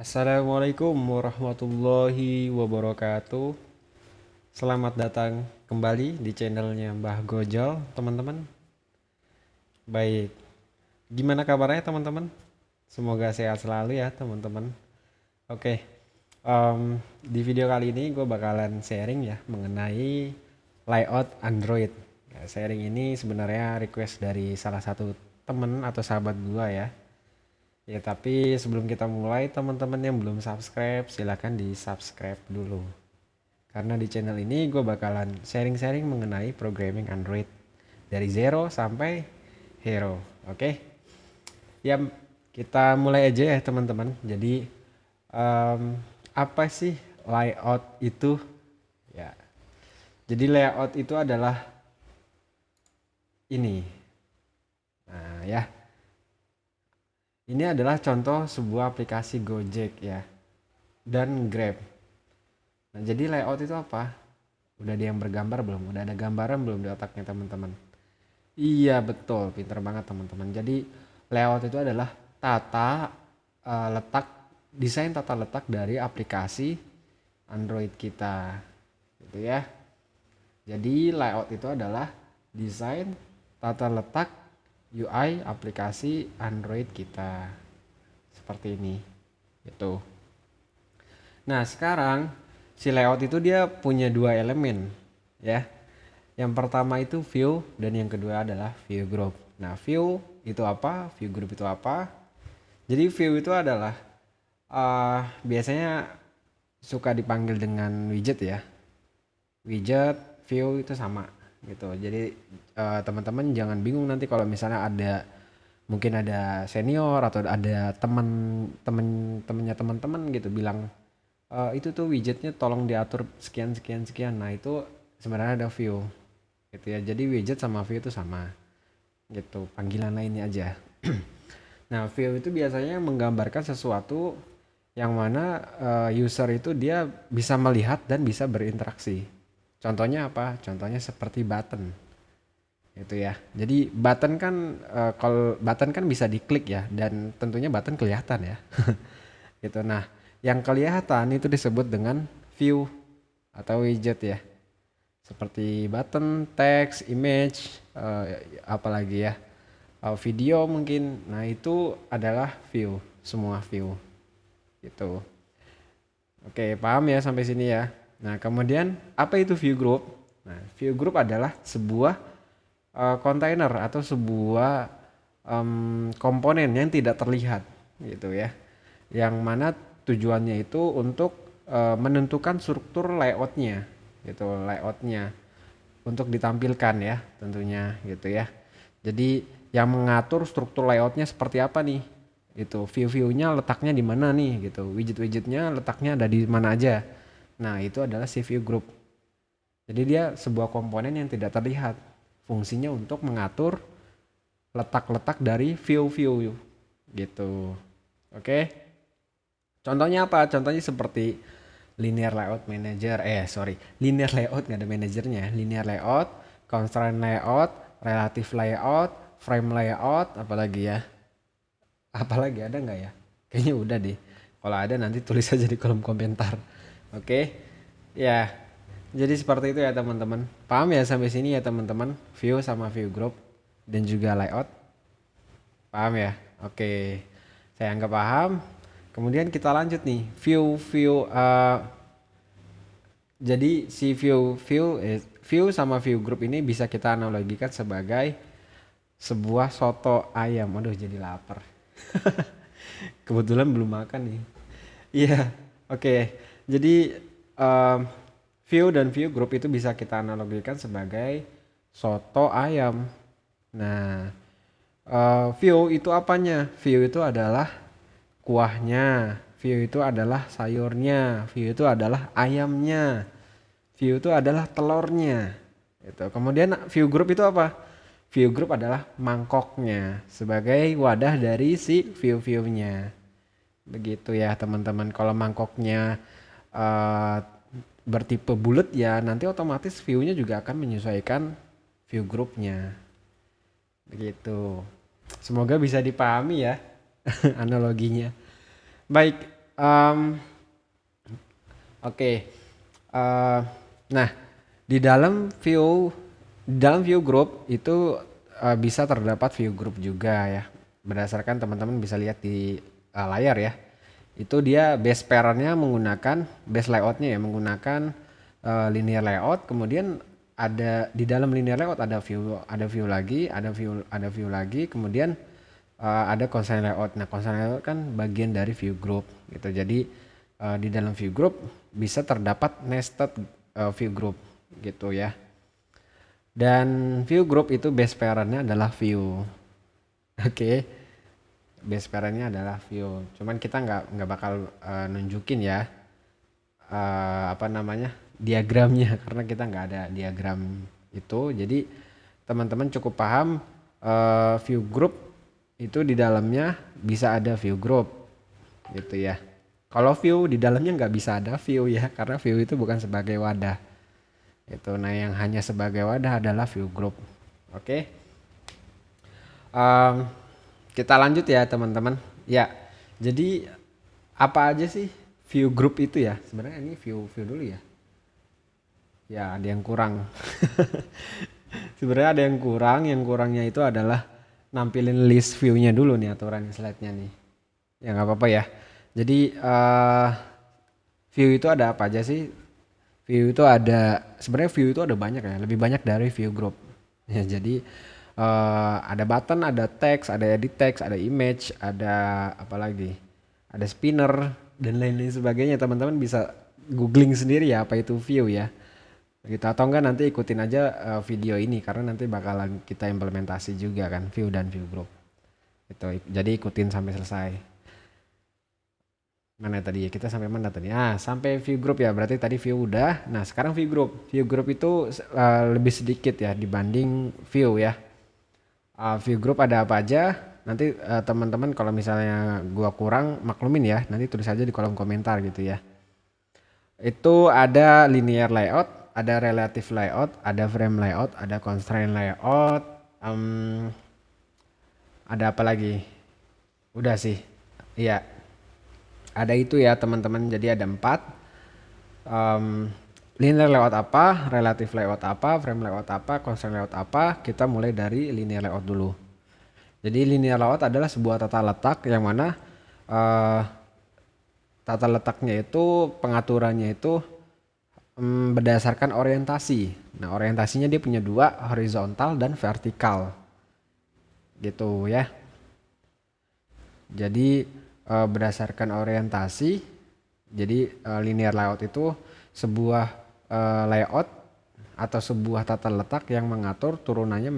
Assalamualaikum warahmatullahi wabarakatuh. Selamat datang kembali di channelnya Mbah Gojol, teman-teman. Baik, gimana kabarnya teman-teman? Semoga sehat selalu ya teman-teman. Oke, di video kali ini gue bakalan sharing ya mengenai layout Android. Ya, sharing ini sebenarnya request dari salah satu temen atau sahabat gue ya. Ya, tapi sebelum kita mulai, teman-teman yang belum subscribe, silahkan di subscribe dulu. Karena di channel ini gue bakalan sharing-sharing mengenai programming Android dari zero sampai hero. Oke, ya kita mulai aja ya teman-teman. Jadi em, apa sih layout itu? Ya, jadi layout itu adalah ini. Nah ya, ini adalah contoh sebuah aplikasi Gojek ya dan Grab. Nah jadi layout itu apa? Udah ada yang bergambar belum? Udah ada gambaran belum di otaknya teman-teman? Iya betul, pinter banget teman-teman. Jadi layout itu adalah tata letak, desain tata letak dari aplikasi Android kita, gitu ya. Jadi layout itu adalah desain tata letak UI aplikasi Android kita, seperti ini, gitu. Nah sekarang si layout itu dia punya dua elemen, ya. Yang pertama itu view dan yang kedua adalah view group. Nah, view itu apa? View group itu apa? Jadi view itu adalah biasanya suka dipanggil dengan widget ya. Widget, view itu sama gitu. Jadi teman-teman jangan bingung nanti kalau misalnya ada mungkin ada senior atau ada temennya teman-teman gitu bilang itu tuh widgetnya tolong diatur sekian sekian sekian. Nah, itu sebenarnya ada view gitu ya. Jadi widget sama view itu sama gitu, panggilan lainnya aja. Nah, view itu biasanya menggambarkan sesuatu yang mana user itu dia bisa melihat dan bisa berinteraksi. Contohnya apa? Contohnya seperti button gitu ya. Jadi button kan kalau button kan bisa diklik ya dan tentunya button kelihatan ya. Gitu. Nah, yang kelihatan itu disebut dengan view atau widget ya. Seperti button, teks, image, apalagi ya, video mungkin. Nah itu adalah view, semua view gitu. Oke, paham ya sampai sini ya. Nah kemudian apa itu view group? Nah view group adalah sebuah kontainer atau sebuah komponen yang tidak terlihat gitu ya. Yang mana tujuannya itu untuk menentukan struktur layoutnya gitu, layoutnya untuk ditampilkan ya tentunya gitu ya. Jadi yang mengatur struktur layoutnya seperti apa nih? Itu view-viewnya letaknya di mana nih gitu. Widget-widgetnya letaknya ada di mana aja. Nah, itu adalah si view group. Jadi dia sebuah komponen yang tidak terlihat. Fungsinya untuk mengatur letak-letak dari view-view gitu. Oke. Contohnya apa? Contohnya seperti linear layout manager, linear layout nggak ada manajernya, linear layout, constraint layout, relative layout, frame layout, apalagi ya, apalagi ada nggak ya? Kayaknya udah deh. Kalau ada nanti tulis aja di kolom komentar. Oke, ya. Jadi seperti itu ya teman-teman. Paham ya sampai sini ya teman-teman? View sama view group dan juga layout. Paham ya? Oke, saya anggap paham. Kemudian kita lanjut nih, view jadi si view sama view group ini bisa kita analogikan sebagai sebuah soto ayam. Aduh jadi lapar. Kebetulan belum makan nih. Iya, oke. Jadi em, view dan view group itu bisa kita analogikan sebagai soto ayam. Nah, view itu apanya? View itu adalah kuahnya. View itu adalah sayurnya. View itu adalah ayamnya. View itu adalah telurnya. Gitu. Kemudian view group itu apa? View group adalah mangkoknya sebagai wadah dari si view-viewnya. Begitu ya teman-teman. Kalau mangkoknya uh, bertipe bulat ya nanti otomatis view-nya juga akan menyesuaikan view groupnya. Begitu. Semoga bisa dipahami ya analoginya. Baik, Em, Oke. Eh, nah, di dalam view group itu bisa terdapat view group juga ya. Berdasarkan teman-teman bisa lihat di layar ya. Itu dia base pairnya menggunakan base layoutnya ya menggunakan linear layout. Kemudian ada di dalam linear layout ada view lagi, ada view lagi. Kemudian ada constraint layout. Nah, constraint layout kan bagian dari view group gitu. Jadi di dalam view group bisa terdapat nested view group gitu ya. Dan view group itu base parentnya adalah view. Oke, base parentnya adalah view. Cuman kita nggak bakal nunjukin ya apa namanya diagramnya karena kita nggak ada diagram itu. Jadi teman-teman cukup paham view group itu di dalamnya bisa ada view group gitu ya. Kalau view di dalamnya nggak bisa ada view ya karena view itu bukan sebagai wadah. Itu nah yang hanya sebagai wadah adalah view group. Oke. Em, kita lanjut ya teman-teman. Ya. Jadi apa aja sih view group itu ya? Sebenarnya ini view dulu ya. Ya, ada yang kurang. Sebenarnya ada yang kurang. Yang kurangnya itu adalah nampilin list view-nya dulu nih aturan slide-nya nih. Ya nggak apa-apa ya. Jadi view itu ada apa aja sih? Sebenarnya view itu ada banyak ya, lebih banyak dari view group. Ya, jadi ada button, ada text, ada edit text, ada image, ada apa lagi? Ada spinner dan lain-lain sebagainya. Teman-teman bisa googling sendiri ya apa itu view ya. Gitu atau enggak nanti ikutin aja video ini karena nanti bakalan kita implementasi juga kan view dan view group. Itu. Jadi ikutin sampai selesai. Mana tadi ya kita sampai mana tadi? Ah, sampai view group ya. Berarti tadi view udah. Nah, sekarang view group. View group itu lebih sedikit ya dibanding view ya. View group ada apa aja? Nanti teman-teman kalau misalnya gua kurang maklumin ya. Nanti tulis aja di kolom komentar gitu ya. Itu ada linear layout, ada relative layout, ada frame layout, ada constraint layout. Ada apa lagi? Udah sih. Iya, ada itu ya teman-teman. Jadi ada 4. Linear layout apa, relative layout apa, frame layout apa, constraint layout apa. Kita mulai dari linear layout dulu. Jadi linear layout adalah sebuah tata letak yang mana tata letaknya itu pengaturannya itu berdasarkan orientasi. Nah, orientasinya dia punya 2, horizontal dan vertikal. Gitu ya. Jadi berdasarkan orientasi, jadi linear layout itu sebuah layout atau sebuah tata letak yang mengatur turunannya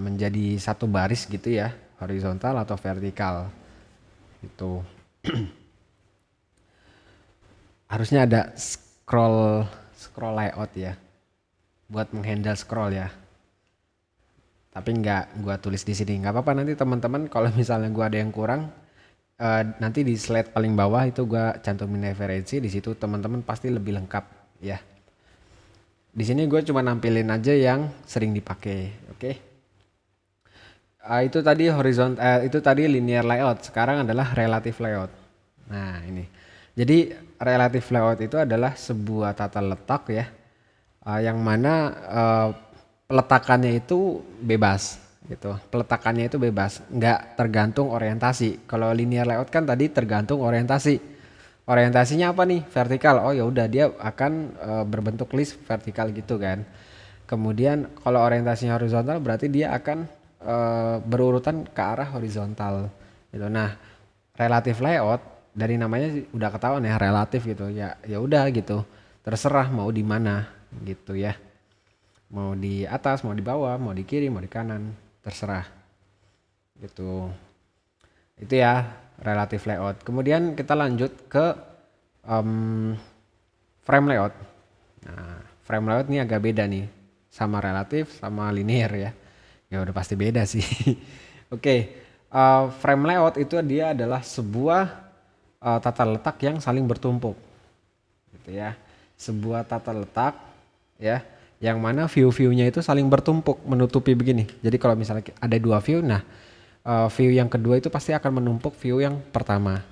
menjadi satu baris gitu ya, horizontal atau vertikal. Itu harusnya ada scroll layout ya, buat menghandle scroll ya. Tapi nggak gua tulis di sini, nggak apa-apa nanti teman-teman kalau misalnya gua ada yang kurang nanti di slide paling bawah itu gua cantumin referensi, di situ teman-teman pasti lebih lengkap ya. Di sini gue cuma nampilin aja yang sering dipakai, oke? Itu tadi linear layout, sekarang adalah relative layout. Nah ini, jadi relative layout itu adalah sebuah tata letak ya, yang mana peletakannya itu bebas gitu. Peletakannya itu bebas, nggak tergantung orientasi. Kalau linear layout kan tadi tergantung orientasi. Orientasinya apa nih? Vertikal. Oh ya udah dia akan berbentuk list vertikal gitu kan. Kemudian kalau orientasinya horizontal berarti dia akan berurutan ke arah horizontal gitu. Nah, relative layout dari namanya udah ketahuan ya relatif gitu. Ya udah gitu. Terserah mau di mana gitu ya. Mau di atas, mau di bawah, mau di kiri, mau di kanan, terserah. Gitu. Itu ya relative layout. Kemudian kita lanjut ke frame layout. Nah, frame layout ini agak beda nih sama relatif sama linear ya. Ya udah pasti beda sih. Oke, frame layout itu dia adalah sebuah tata letak yang saling bertumpuk. Gitu ya. Sebuah tata letak ya yang mana view-viewnya itu saling bertumpuk menutupi begini. Jadi kalau misalnya ada 2 view, nah view yang kedua itu pasti akan menumpuk view yang pertama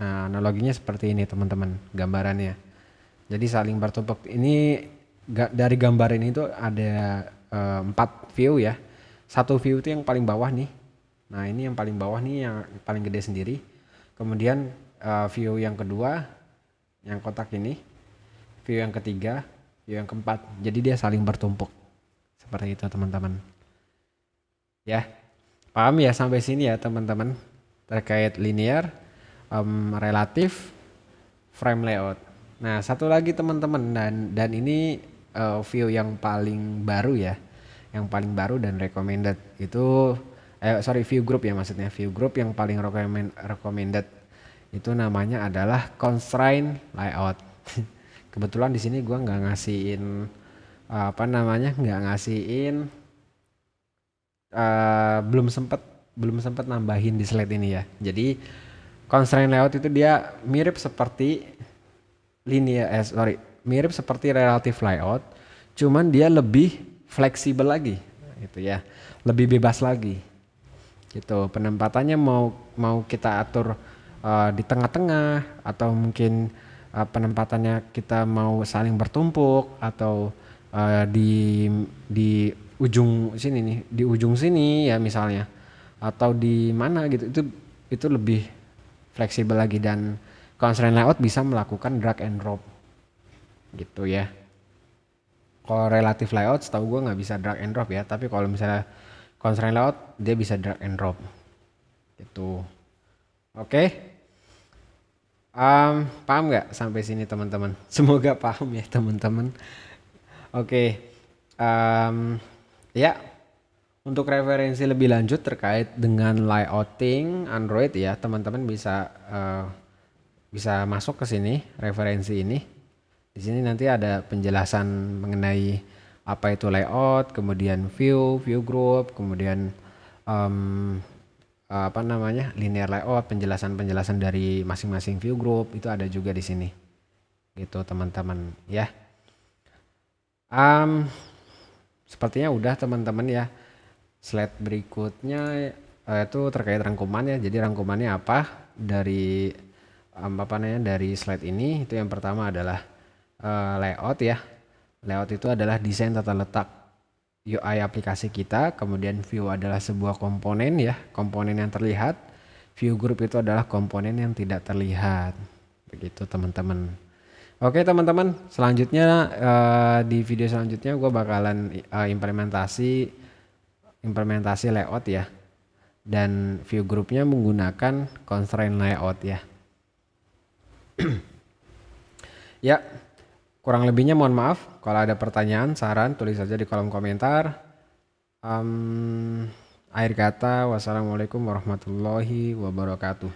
Nah, analoginya seperti ini teman-teman gambarannya. Jadi saling bertumpuk ini dari gambar ini tuh ada 4 view ya. Satu view itu yang paling bawah nih. Nah ini yang paling bawah nih yang paling gede sendiri. Kemudian view yang kedua yang kotak ini. View yang ketiga, view yang keempat. Jadi dia saling bertumpuk. Seperti itu teman-teman. Ya, paham ya sampai sini ya teman-teman. Terkait linear, relatif, frame layout. Nah, satu lagi teman-teman dan ini view yang paling baru ya. Yang paling baru dan recommended itu view group ya maksudnya. View group yang paling recommended itu namanya adalah constraint layout. Kebetulan di sini gua nggak ngasihin nggak ngasihin belum sempet nambahin di slide ini ya. Jadi constraint layout itu dia mirip seperti mirip seperti relative layout, cuman dia lebih fleksibel lagi, gitu ya, lebih bebas lagi, gitu. Penempatannya mau kita atur di tengah-tengah atau mungkin penempatannya kita mau saling bertumpuk atau di ujung sini nih, di ujung sini ya misalnya, atau di mana gitu, itu lebih fleksibel lagi dan constraint layout bisa melakukan drag and drop gitu ya. Kalau relative layout setahu gue nggak bisa drag and drop ya, tapi kalau misalnya constraint layout dia bisa drag and drop gitu. Oke. Paham nggak sampai sini teman-teman? Semoga paham ya teman-teman. Oke. Ya, untuk referensi lebih lanjut terkait dengan layouting Android ya, teman-teman bisa masuk ke sini, referensi ini. Di sini nanti ada penjelasan mengenai apa itu layout, kemudian view group, kemudian linear layout, penjelasan dari masing-masing view group itu ada juga di sini. Gitu teman-teman ya. Sepertinya udah teman-teman ya. Slide berikutnya itu terkait rangkuman ya. Jadi rangkumannya apa dari dari slide ini? Itu yang pertama adalah layout ya. Layout itu adalah desain tata letak UI aplikasi kita. Kemudian view adalah sebuah komponen ya, komponen yang terlihat. View group itu adalah komponen yang tidak terlihat. Begitu teman-teman. Oke teman-teman, selanjutnya di video selanjutnya gue bakalan implementasi layout ya. Dan view groupnya menggunakan constraint layout ya. Ya, kurang lebihnya mohon maaf. Kalau ada pertanyaan, saran, tulis saja di kolom komentar. Akhir kata, wassalamualaikum warahmatullahi wabarakatuh.